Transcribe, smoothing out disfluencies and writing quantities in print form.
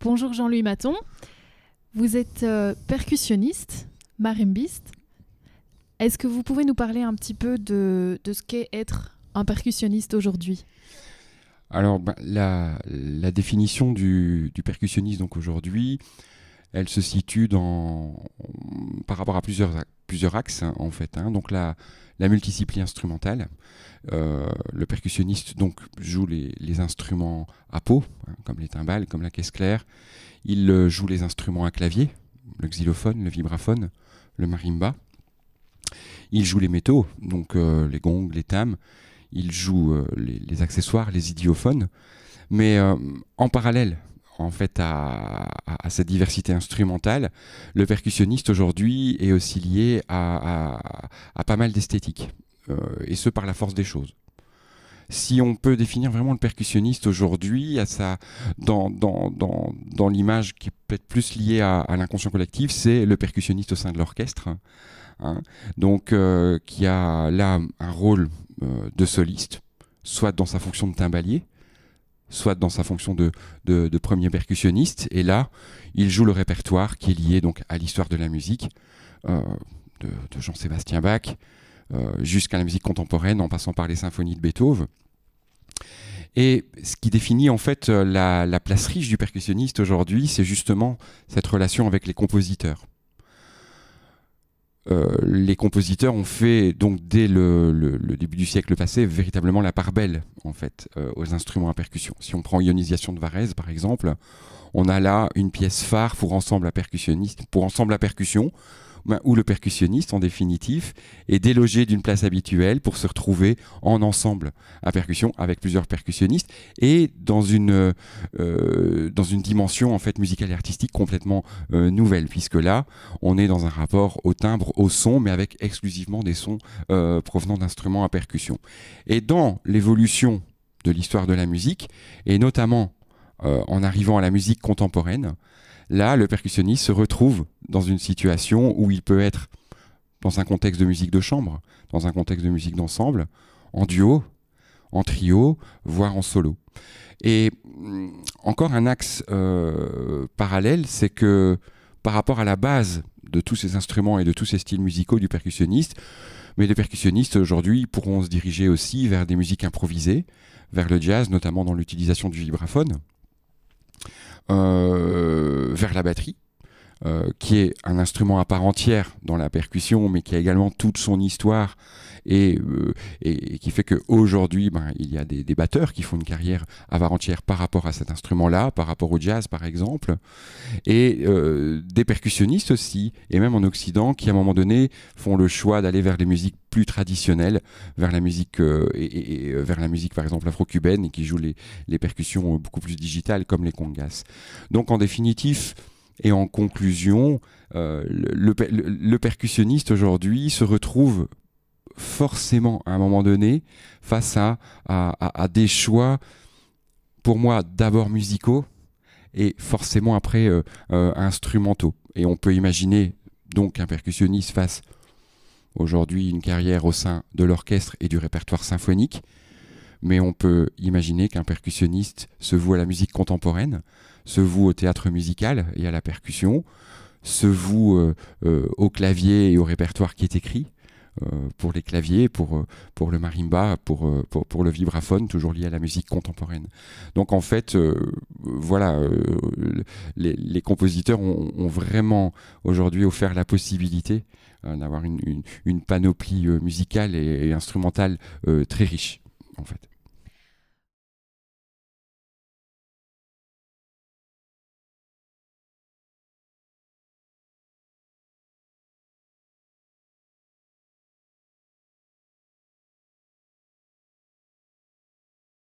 Bonjour Jean-Louis Maton, vous êtes percussionniste, marimbiste. Est-ce que vous pouvez nous parler un petit peu de ce qu'est être un percussionniste aujourd'hui? Alors, la définition du percussionniste donc aujourd'hui, elle se situe par rapport à plusieurs axes en fait. Donc la multidiscipline instrumentale. Le percussionniste donc joue les instruments à peau, comme les timbales, comme la caisse claire. Il joue les instruments à clavier, le xylophone, le vibraphone, le marimba. Il joue les métaux, donc les gongs, les tams. Il joue les accessoires, les idiophones. Mais en parallèle, en fait, à cette diversité instrumentale, le percussionniste aujourd'hui est aussi lié à pas mal d'esthétique, et ce par la force des choses. Si on peut définir vraiment le percussionniste aujourd'hui dans l'image qui est peut-être plus liée à l'inconscient collectif, c'est le percussionniste au sein de l'orchestre, donc qui a là un rôle de soliste, soit dans sa fonction de timbalier, soit dans sa fonction de premier percussionniste. Et là, il joue le répertoire qui est lié donc à l'histoire de la musique, de Jean-Sébastien Bach, jusqu'à la musique contemporaine, en passant par les symphonies de Beethoven. Et ce qui définit en fait la place riche du percussionniste aujourd'hui, c'est justement cette relation avec les compositeurs. Les compositeurs ont fait donc dès le début du siècle passé véritablement la part belle en fait aux instruments à percussion. Si on prend Ionisation de Varèse par exemple, on a là une pièce phare pour ensemble à percussion, où le percussionniste en définitive est délogé d'une place habituelle pour se retrouver en ensemble à percussion avec plusieurs percussionnistes et dans une dimension en fait musicale et artistique complètement nouvelle, puisque là on est dans un rapport au timbre, au son, mais avec exclusivement des sons provenant d'instruments à percussion. Et dans l'évolution de l'histoire de la musique, et notamment en arrivant à la musique contemporaine, là, le percussionniste se retrouve dans une situation où il peut être dans un contexte de musique de chambre, dans un contexte de musique d'ensemble, en duo, en trio, voire en solo. Et encore un axe parallèle, c'est que par rapport à la base de tous ces instruments et de tous ces styles musicaux du percussionniste, mais les percussionnistes aujourd'hui pourront se diriger aussi vers des musiques improvisées, vers le jazz, notamment dans l'utilisation du vibraphone, vers la batterie, qui est un instrument à part entière dans la percussion, mais qui a également toute son histoire et qui fait qu'aujourd'hui, il y a des batteurs qui font une carrière à part entière par rapport à cet instrument-là, par rapport au jazz par exemple, et des percussionnistes aussi, et même en Occident, qui à un moment donné font le choix d'aller vers les musiques plus traditionnelles, vers la musique vers la musique par exemple afro-cubaine, et qui jouent les percussions beaucoup plus digitales comme les congas. Donc en définitive, et en conclusion, le percussionniste aujourd'hui se retrouve forcément à un moment donné face à des choix, pour moi d'abord musicaux et forcément après instrumentaux. Et on peut imaginer donc qu'un percussionniste fasse aujourd'hui une carrière au sein de l'orchestre et du répertoire symphonique, mais on peut imaginer qu'un percussionniste se voue à la musique contemporaine, se voue au théâtre musical et à la percussion, se voue au clavier et au répertoire qui est écrit, pour les claviers, pour le marimba, pour le vibraphone, toujours lié à la musique contemporaine. Donc en fait, les compositeurs ont vraiment aujourd'hui offert la possibilité d'avoir une panoplie musicale et instrumentale très riche, en fait.